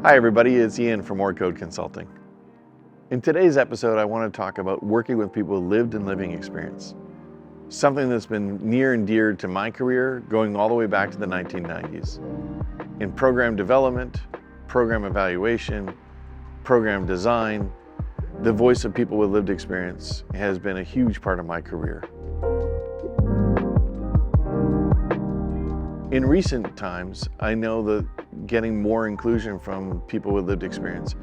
Hi everybody, it's Ian from More Code Consulting. In today's episode, I want to talk about working with people with lived and living experience. Something that's been near and dear to my career, going all the way back to the 1990s. In program development, program evaluation, program design, the voice of people with lived experience has been a huge part of my career. In recent times, I know that getting more inclusion from people with lived experience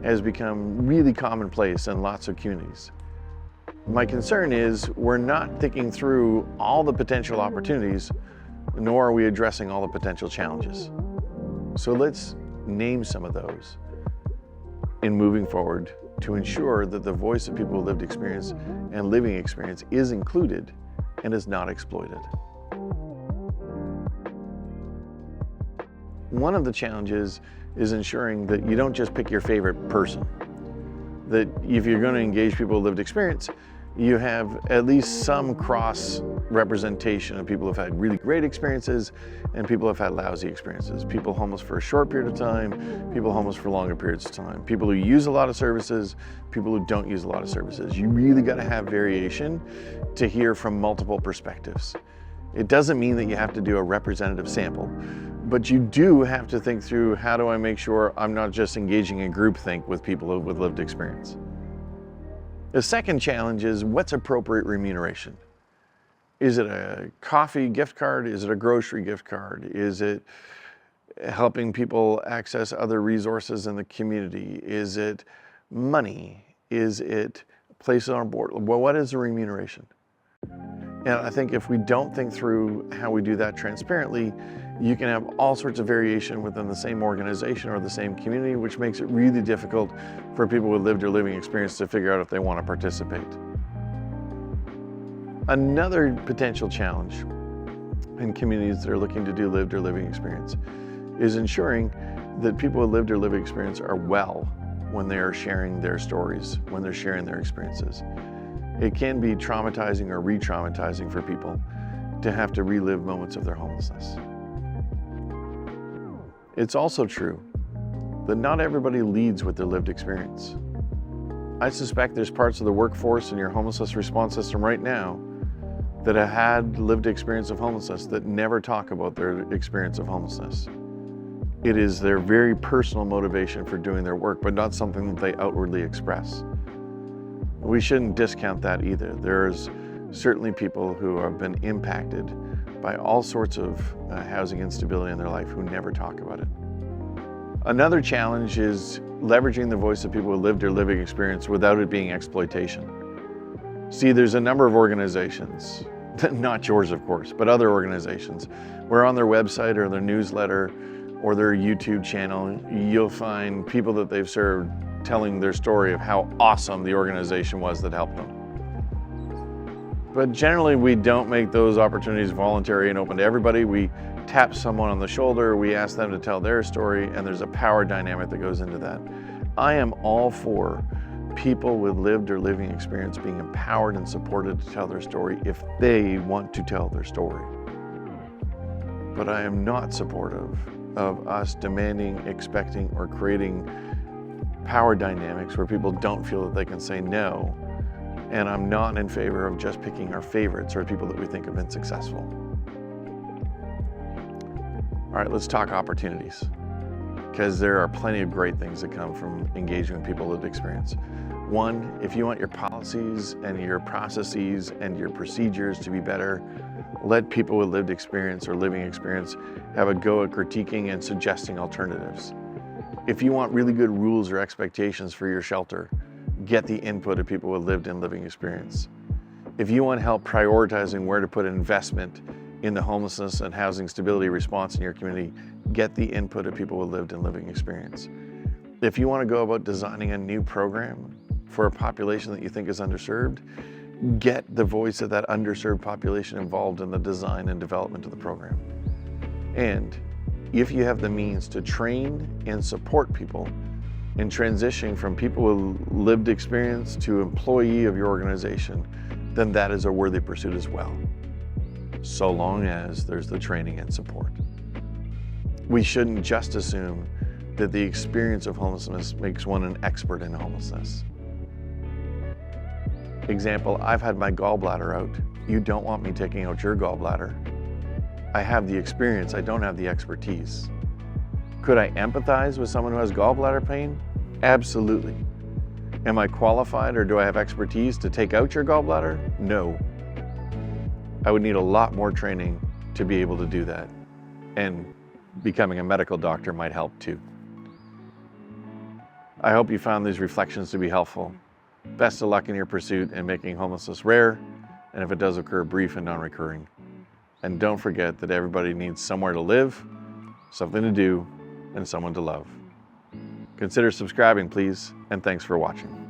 has become really commonplace in lots of communities. My concern is we're not thinking through all the potential opportunities, nor are we addressing all the potential challenges. So let's name some of those in moving forward to ensure that the voice of people with lived experience and living experience is included and is not exploited. One of the challenges is ensuring that you don't just pick your favorite person. That if you're going to engage people with lived experience, you have at least some cross representation of people who've had really great experiences and people who've had lousy experiences. People homeless for a short period of time, people homeless for longer periods of time, people who use a lot of services, people who don't use a lot of services. You really got to have variation to hear from multiple perspectives. It doesn't mean that you have to do a representative sample, but you do have to think through, how do I make sure I'm not just engaging in groupthink with people with lived experience? The second challenge is, what's appropriate remuneration? Is it a coffee gift card? Is it a grocery gift card? Is it helping people access other resources in the community? Is it money? Is it places on board? Well, what is the remuneration? And I think if we don't think through how we do that transparently, you can have all sorts of variation within the same organization or the same community, which makes it really difficult for people with lived or living experience to figure out if they want to participate. Another potential challenge in communities that are looking to do lived or living experience is ensuring that people with lived or living experience are well when they are sharing their stories, when they're sharing their experiences. It can be traumatizing or re-traumatizing for people to have to relive moments of their homelessness. It's also true that not everybody leads with their lived experience. I suspect there's parts of the workforce in your homelessness response system right now that have had lived experience of homelessness that never talk about their experience of homelessness. It is their very personal motivation for doing their work, but not something that they outwardly express. We shouldn't discount that either. There's certainly people who have been impacted by all sorts of housing instability in their life who never talk about it. Another challenge is leveraging the voice of people with lived or living experience without it being exploitation. See, there's a number of organizations, not yours of course, but other organizations, where on their website or their newsletter or their YouTube channel, you'll find people that they've served telling their story of how awesome the organization was that helped them. But generally, we don't make those opportunities voluntary and open to everybody. We tap someone on the shoulder, we ask them to tell their story, and there's a power dynamic that goes into that. I am all for people with lived or living experience being empowered and supported to tell their story if they want to tell their story. But I am not supportive of us demanding, expecting, or creating power dynamics where people don't feel that they can say no. And I'm not in favor of just picking our favorites or people that we think have been successful. All right, let's talk opportunities, because there are plenty of great things that come from engaging with people with experience. One, if you want your policies and your processes and your procedures to be better, let people with lived experience or living experience have a go at critiquing and suggesting alternatives. If you want really good rules or expectations for your shelter, get the input of people with lived and living experience. If you want help prioritizing where to put investment in the homelessness and housing stability response in your community, get the input of people with lived and living experience. If you want to go about designing a new program for a population that you think is underserved, get the voice of that underserved population involved in the design and development of the program. And if you have the means to train and support people in transitioning from people with lived experience to employee of your organization, then that is a worthy pursuit as well, so long as there's the training and support. We shouldn't just assume that the experience of homelessness makes one an expert in homelessness. Example, I've had my gallbladder out. You don't want me taking out your gallbladder. I have the experience, I don't have the expertise. Could I empathize with someone who has gallbladder pain? Absolutely. Am I qualified or do I have expertise to take out your gallbladder? No. I would need a lot more training to be able to do that. And becoming a medical doctor might help too. I hope you found these reflections to be helpful. Best of luck in your pursuit in making homelessness rare, and if it does occur, brief and non-recurring. And don't forget that everybody needs somewhere to live, something to do, and someone to love. Consider subscribing, please, and thanks for watching.